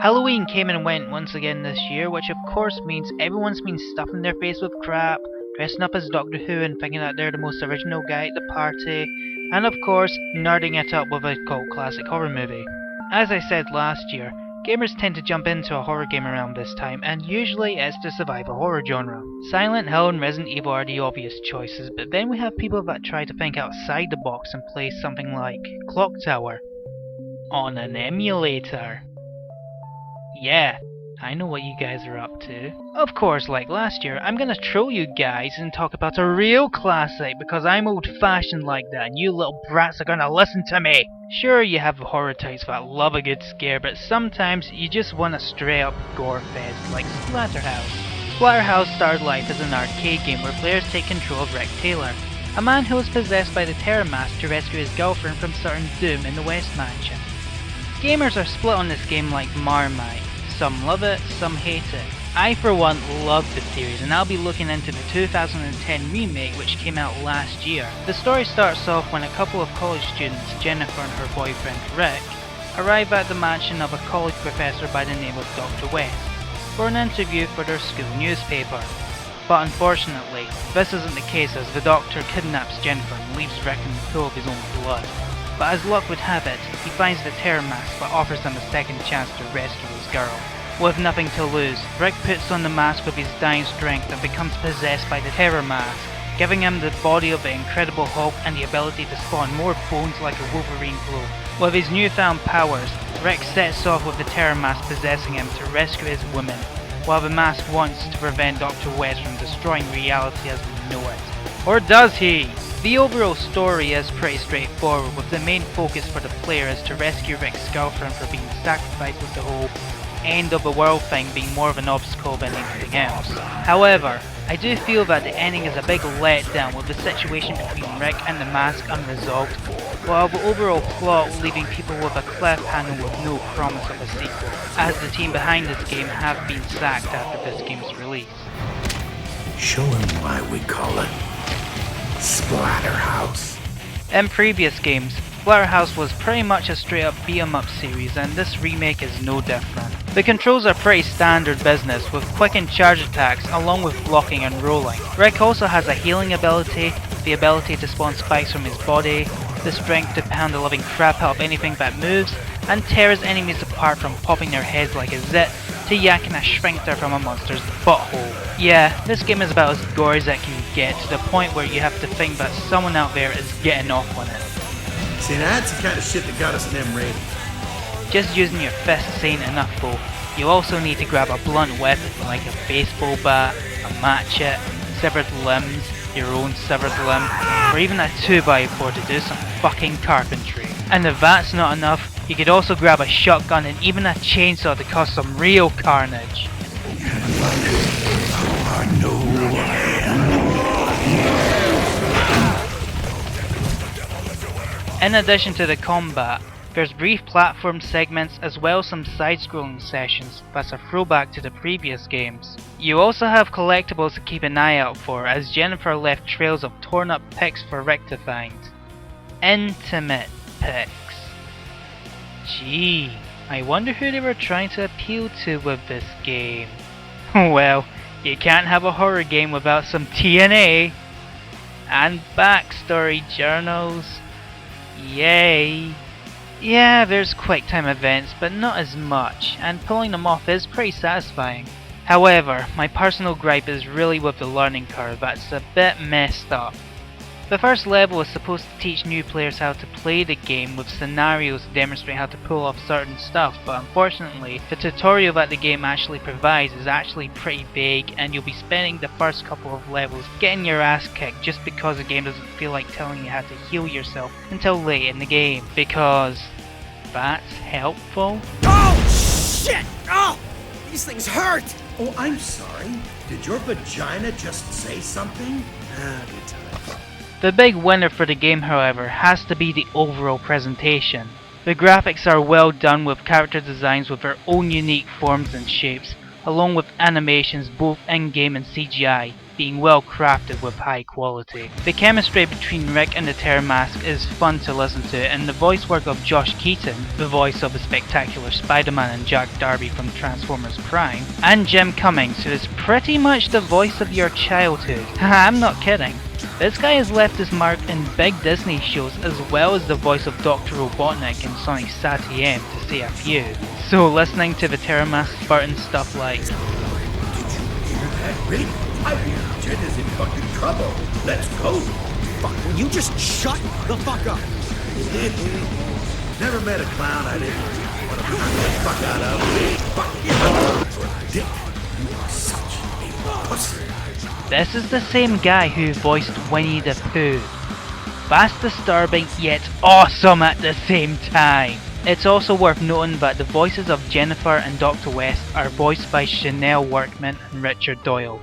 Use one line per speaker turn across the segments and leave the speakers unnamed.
Halloween came and went once again this year, which of course means everyone's been stuffing their face with crap, dressing up as Doctor Who and thinking that they're the most original guy at the party, and of course, nerding it up with a cult classic horror movie. As I said last year, gamers tend to jump into a horror game around this time, and usually it's to survive a horror genre. Silent Hill and Resident Evil are the obvious choices, but then we have people that try to think outside the box and play something like Clock Tower on an emulator. Yeah, I know what you guys are up to. Of course, like last year, I'm gonna troll you guys and talk about a real classic because I'm old-fashioned like that and you little brats are gonna listen to me! Sure, you have horror types that love a good scare, but sometimes you just want a straight-up gore fest like Splatterhouse. Splatterhouse started life as an arcade game where players take control of Rick Taylor, a man who was possessed by the Terror Mask to rescue his girlfriend from certain doom in the West Mansion. Gamers are split on this game like Marmite. Some love it, some hate it. I for one love the series and I'll be looking into the 2010 remake which came out last year. The story starts off when a couple of college students, Jennifer and her boyfriend Rick, arrive at the mansion of a college professor by the name of Dr. West for an interview for their school newspaper. But unfortunately, this isn't the case as the doctor kidnaps Jennifer and leaves Rick in the pool of his own blood. But as luck would have it, he finds the Terror Mask but offers him a second chance to rescue his girl. With nothing to lose, Rick puts on the mask with his dying strength and becomes possessed by the Terror Mask, giving him the body of the Incredible Hulk and the ability to spawn more bones like a Wolverine glow. With his newfound powers, Rick sets off with the Terror Mask possessing him to rescue his woman, while the mask wants to prevent Dr. West from destroying reality as we know it. Or does he? The overall story is pretty straightforward, with the main focus for the player is to rescue Rick's girlfriend from being sacrificed, with the whole end of the world thing being more of an obstacle than anything else. However, I do feel that the ending is a big letdown with the situation between Rick and the mask unresolved, while the overall plot leaving people with a cliffhanger with no promise of a sequel, as the team behind this game have been sacked after this game's release.
Show him why we call it Splatterhouse.
In previous games, Splatterhouse was pretty much a straight up beat 'em up series and this remake is no different. The controls are pretty standard business with quick and charge attacks along with blocking and rolling. Rick also has a healing ability, the ability to spawn spikes from his body, the strength to pound the living crap out of anything that moves, and tear his enemies apart from popping their heads like a zit to yakking a shrinkter from a monster's butthole. Yeah, this game is about as gory as it can get, to the point where you have to think that someone out there is getting off on it.
See, that's the kind of shit that got us an M rating.
Just using your fists ain't enough though. You also need to grab a blunt weapon like a baseball bat, a matchet, severed limbs, your own severed limb, or even a 2x4 to do some fucking carpentry. And if that's not enough, you could also grab a shotgun and even a chainsaw to cause some real carnage. In addition to the combat, there's brief platform segments as well as some side-scrolling sessions that's a throwback to the previous games. You also have collectibles to keep an eye out for, as Jennifer left trails of torn up pics for Rick to find. Intimate pics. Gee, I wonder who they were trying to appeal to with this game. Well, you can't have a horror game without some TNA and backstory journals. Yay. Yeah, there's quick time events, but not as much, and pulling them off is pretty satisfying. However, my personal gripe is really with the learning curve that's a bit messed up. The first level is supposed to teach new players how to play the game with scenarios to demonstrate how to pull off certain stuff, but unfortunately, the tutorial that the game actually provides is actually pretty vague and you'll be spending the first couple of levels getting your ass kicked just because the game doesn't feel like telling you how to heal yourself until late in the game, because that's helpful.
Oh shit! Oh! These things hurt!
Oh, I'm sorry. Did your vagina just say something?
Good times.
The big winner for the game, however, has to be the overall presentation. The graphics are well done with character designs with their own unique forms and shapes, along with animations both in-game and CGI. being well crafted with high quality. The chemistry between Rick and the Terror Mask is fun to listen to, and the voice work of Josh Keaton, the voice of the spectacular Spider-Man and Jack Darby from Transformers Prime, and Jim Cummings, who is pretty much the voice of your childhood. I'm not kidding. This guy has left his mark in big Disney shows as well as the voice of Dr. Robotnik in Sonic Sat-AM to say a few. So listening to the Terror Mask spurting stuff like,
Did you hear that, Rick? I think Jet is in fucking trouble. Let's go.
Fuck, will you just shut the fuck up?
Never met a clown I didn't want to knock the fuck out of. Fuck you, Dick. You are such a pussy.
this is the same guy who voiced Winnie the Pooh. Fast disturbing yet awesome at the same time. It's also worth noting that the voices of Jennifer and Dr. West are voiced by Chanel Workman and Richard Doyle.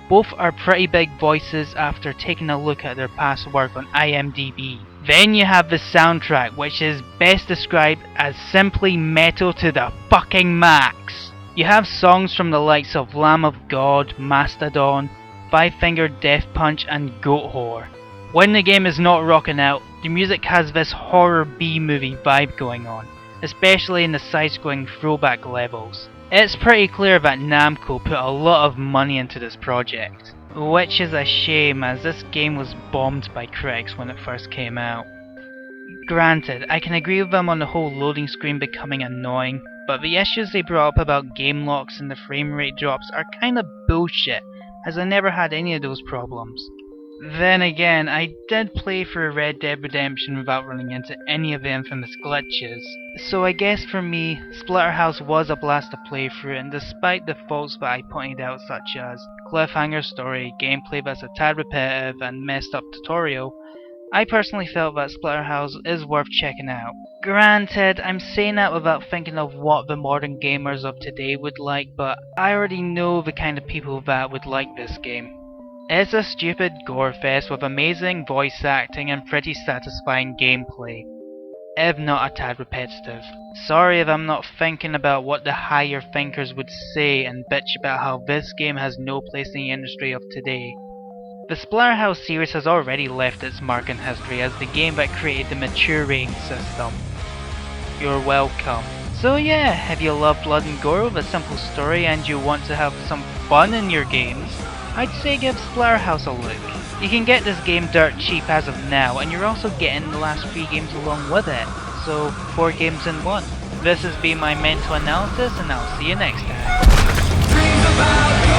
Both are pretty big voices after taking a look at their past work on IMDb. Then you have the soundtrack, which is best described as simply metal to the fucking max. You have songs from the likes of Lamb of God, Mastodon, Five Finger Death Punch and Goat Whore. When the game is not rocking out, the music has this horror B-movie vibe going on, especially in the side-scrolling throwback levels. It's pretty clear that Namco put a lot of money into this project, which is a shame as this game was bombed by critics when it first came out. Granted, I can agree with them on the whole loading screen becoming annoying, but the issues they brought up about game locks and the frame rate drops are kinda bullshit, as I never had any of those problems. Then again, I did play through Red Dead Redemption without running into any of the infamous glitches, so I guess for me, Splatterhouse was a blast to play through, and despite the faults that I pointed out such as cliffhanger story, gameplay that's a tad repetitive and messed up tutorial, I personally felt that Splatterhouse is worth checking out. Granted, I'm saying that without thinking of what the modern gamers of today would like, but I already know the kind of people that would like this game. It's a stupid gore fest with amazing voice acting and pretty satisfying gameplay, if not a tad repetitive. Sorry if I'm not thinking about what the higher thinkers would say and bitch about how this game has no place in the industry of today. The Splatterhouse series has already left its mark in history as the game that created the mature rating system. You're welcome. So yeah, if you love blood and gore with a simple story and you want to have some fun in your games, I'd say give Splatterhouse a look. You can get this game dirt cheap as of now, and you're also getting the last 3 games along with it, so 4 games in 1. This has been my mental analysis, and I'll see you next time.